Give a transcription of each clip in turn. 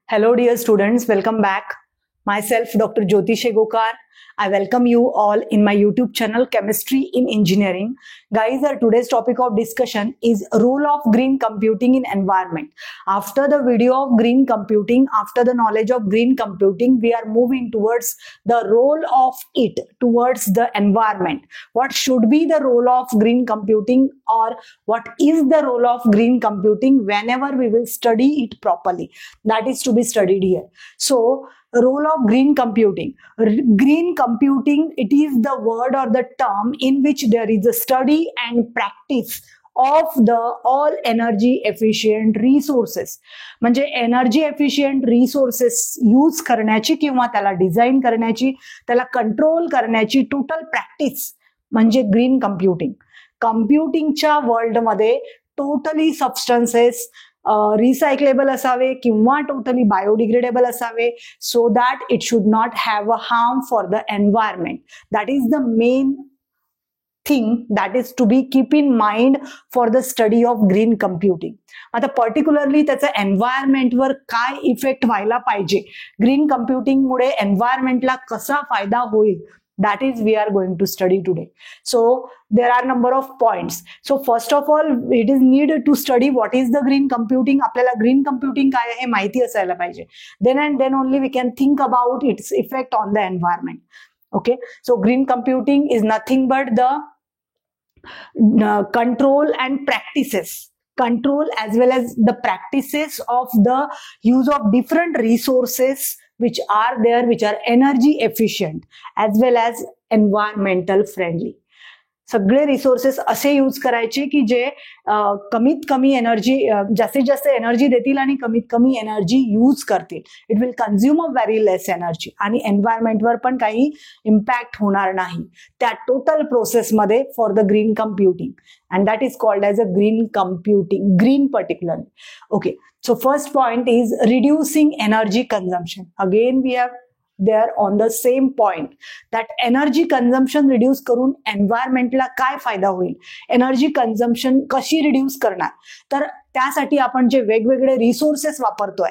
Hello dear students, welcome back. Myself Dr. Jyoti Shegokar. I welcome you all in my YouTube channel Chemistry in Engineering. Guys, our today's topic of discussion is role of green computing in environment. After the video of green computing, after the knowledge of green computing, we are moving towards the role of it towards the environment. What should be the role of green computing, or what is the role of green computing whenever we will study it properly? That is to be studied here. So, role of green computing. Green computing, it is the word or the term in which there is a study and practice of the all energy efficient resources. म्हणजे energy efficient resources use करण्याची किंवा त्याला design करण्याची, त्याला control करण्याची total practice म्हणजे green computing. कम्प्युटिंगच्या वर्ल्डमध्ये टोटली सबस्टन्सेस रिसायकलेबल असावे किंवा टोटली बायोडिग्रेडेबल असावे, so that it should not have a harm for the environment. That is the main thing that is to be keep in mind for the study of green computing. आता particularly त्याचा एन्व्हायरमेंटवर काय effect व्हायला पाहिजे, green कम्प्युटिंगमुळे एन्व्हायरमेंटला कसा फायदा होईल, that is we are going to study today. So there are number of points. So first of all, it is needed to study what is the green computing. आपल्याला green computing काय आहे माहिती असायला पाहिजे. Then and then only we can think about its effect on the environment. Okay, so green computing is nothing but the control and practices. Control as well as the practices of the use of different resources which are there, which are energy efficient as well as environmental friendly. सगळे resources असे use करायचे की जे कमीत कमी energy, जास्तीत जास्त energy देतील आणि कमीत कमी एनर्जी यूज करतील. It will consume a very less energy आणि एन्व्हायरमेंटवर पण काही इम्पॅक्ट होणार नाही त्या टोटल प्रोसेसमध्ये for the green computing. And that is called as a green computing, green particularly. Okay, so first point is reducing energy consumption. Again we have there on the same point that energy consumption reduce करून environmentला काय फायदा होईल, energy consumption कशी reduce करणार. तर त्यासाठी आपण जे वेगवेगळे रिसोर्सेस वापरतोय,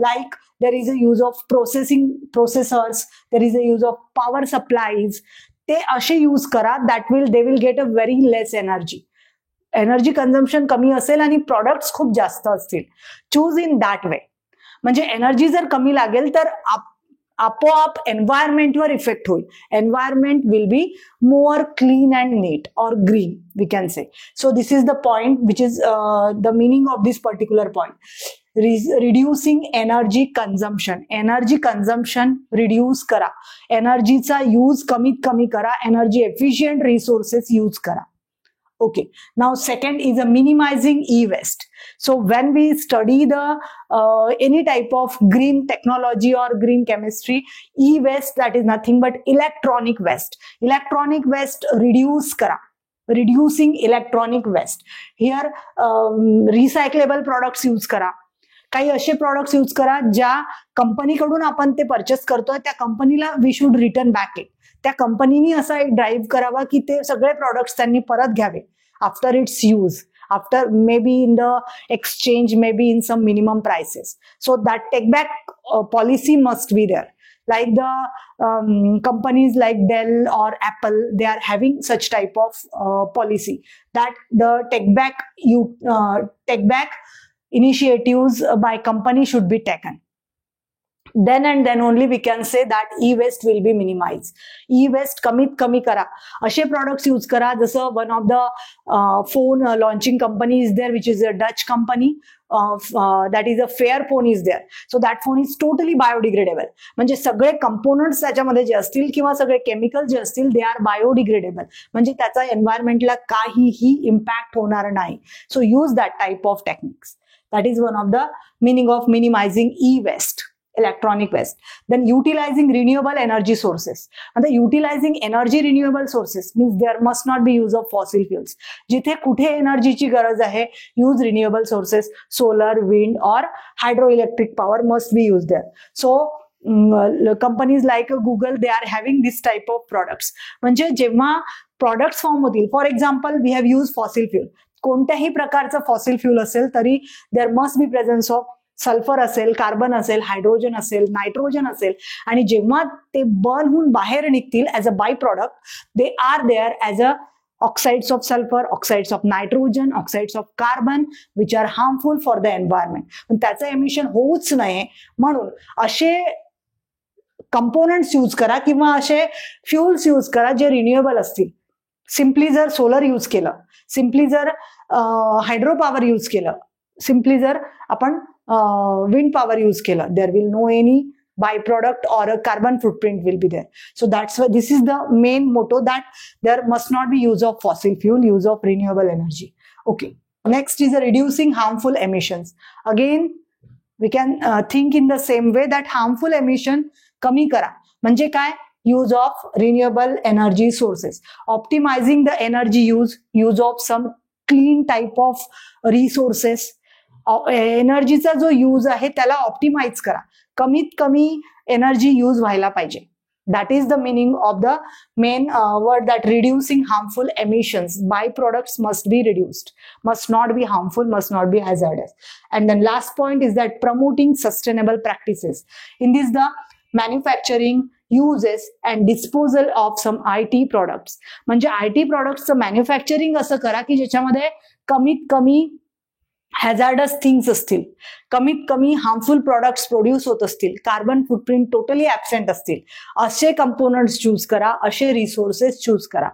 like there is a use of processors, there is a use of power supplies, ते असे यूज करा that they will get a very less energy. Energy consumption कमी असेल आणि प्रॉडक्ट्स खूप जास्त असतील. Choose in that way. म्हणजे एनर्जी जर कमी लागेल तर आपोआप एन्व्हायरमेंटवर इफेक्ट होईल. Environment will be more clean and neat or green we can say. So this is the point which is the meaning of this particular point. Reducing energy consumption. Energy consumption reduce करा, एनर्जीचा use कमीत कमी करा, energy efficient resources use करा. Okay, now second is a minimizing e-waste. So when we study the any type of green technology or green chemistry, e-waste, that is nothing but electronic waste. Electronic waste reduce kara. Reducing electronic waste. Here recyclable products use करा. काही असे products use करा ज्या कंपनीकडून आपण ते purchase करतोय त्या कंपनीला we should return back it. त्या कंपनीनी असा एक ड्राईव्ह करावा की ते सगळे प्रोडक्ट्स त्यांनी परत घ्यावे after its use, after may be in the exchange, may be in some minimum prices. So that take back policy must be there. Like the companies like Dell or Apple, they are having such type of policy that the take back initiatives by company should be taken. Then and then only we can say that e-waste will be minimized. E-waste कमीत कमी करा. असे products use करा जसं one of the phone launching company is there, which is a Dutch company. That is a Fairphone is there. So that phone is totally biodegradable. म्हणजे सगळे components त्याच्यामध्ये जे असतील किंवा सगळे केमिकल जे असतील they are biodegradable. म्हणजे त्याचा एन्व्हायरमेंटला काहीही इम्पॅक्ट होणार नाही. So use that type of techniques. That is one of the meaning of minimizing e-waste. Electronic waste. Then utilizing renewable energy sources. And the utilizing energy renewable sources means there must not be use of fossil fuels. जिथे कुठे एनर्जीची गरज आहे, use renewable sources, solar, wind or hydroelectric power must be used there. So companies like Google, they are having this type of products. म्हणजे जेव्हा products form होतील, for example we have use fossil fuel, कोणत्याही प्रकारचं fossil fuel असेल तरी there must be presence of sulphur असेल, carbon असेल, hydrogen असेल, नायट्रोजन असेल, आणि जेव्हा ते बर्न होऊन बाहेर निघतील as a by product, they are there as a oxides of sulfur, oxides of nitrogen, oxides of carbon, which are harmful for the environment. पण त्याचं एमिशन होऊच नये म्हणून असे कंपोनंट्स यूज करा किंवा असे फ्युल्स यूज करा जे रिन्युएबल असतील. सिम्पली जर सोलर यूज केलं, सिम्पली जर हायड्रो पॉवर यूज केलं, सिम्पली जर आपण विंड पॉवर यूज केलं, there will no any byproduct or a carbon footprint will be there. So that's why this is the main motto, that there must not be use of fossil fuel, use of renewable energy. Okay. Next is reducing harmful emissions. Again, we can think in the same way that harmful emission कमी करा. म्हणजे काय? Use of renewable energy sources. Optimizing the energy use of some clean type of resources. एनर्जीचा जो use आहे त्याला optimise करा. कमीत कमी एनर्जी यूज व्हायला पाहिजे. That is the meaning of the main word, that reducing harmful emissions. By products must be reduced, must not be harmful, must not be hazardous. And then last point is that promoting sustainable practices. In this the manufacturing, uses and disposal of some IT products. म्हणजे IT productsचं manufacturing असं करा की ज्याच्यामध्ये कमीत कमी hazardous things असतील, कमीत कमी हार्मफुल प्रोडक्ट्स प्रोड्यूस होत असतील, कार्बन फुटप्रिंट टोटली ॲब्सेंट असतील, असे कंपोनंट्स चूज करा, असे रिसोर्सेस चूज करा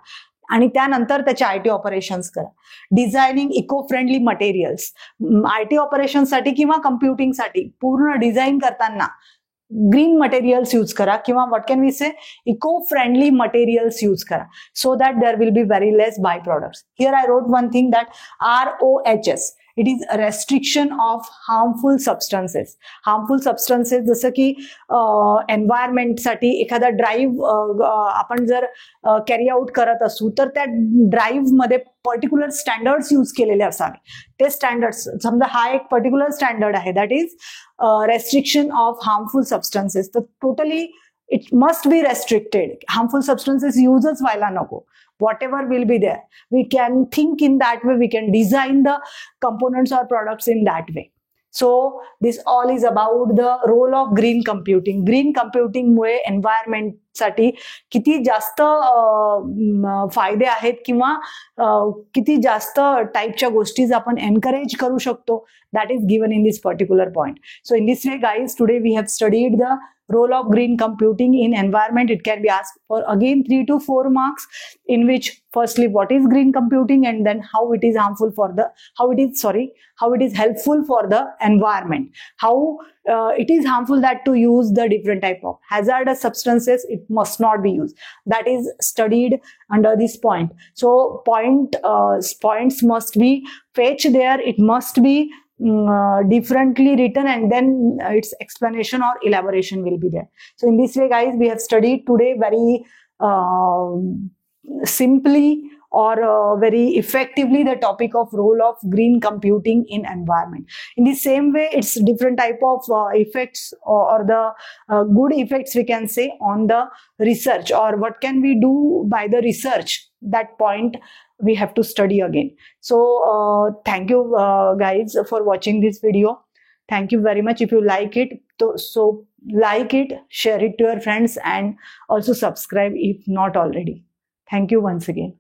आणि त्यानंतर त्याचे IT ऑपरेशन्स करा. Designing eco friendly materials. IT ऑपरेशनसाठी किंवा कम्प्युटिंगसाठी पूर्ण डिझाईन करताना ग्रीन मटेरियल्स यूज करा किंवा what can we say eco friendly materials use करा, so that there will be very less by products. Here I wrote one thing, that ROHS, it is restriction of harmful substances. Harmful substances जसं की एन्व्हायरमेंटसाठी एखादा drive आपण जर carry out करत असू तर त्या ड्राईव्हमध्ये पर्टिक्युलर स्टँडर्ड्स यूज केलेले असावे. ते स्टँडर्ड्स, समजा हा एक पर्टिक्युलर स्टँडर्ड आहे, that is restriction of harmful substances. तर totally it must be restricted. Harmful substances यूजच व्हायला नको. Whatever will be there, we can think in that way, we can design the components or products in that way. So this all is about the role of green computing. Green computing Mule environment साठी किती जास्त फायदे आहेत किंवा किती जास्त टाईपच्या गोष्टी आपण एनकरेज करू शकतो, that is given in this particular point. So in this way guys, today we have studied the role of green computing in environment. It can be asked for again 3 to 4 marks, in which firstly what is green computing, and then how it is harmful for the how it is helpful for the environment, how it is harmful that to use the different type of hazardous substances, it must not be used. That is studied under this point. So points must be fetched there. It must be differently written, and then its explanation or elaboration will be there. So in this way guys, we have studied today very simply or very effectively the topic of role of green computing in environment. In the same way, it's different type of effects or the good effects we can say on the research, or what can we do by the research. That point we have to study again. So thank you guys for watching this video. Thank you very much. If you like it, so like it, share it to your friends, and also subscribe if not already. Thank you once again.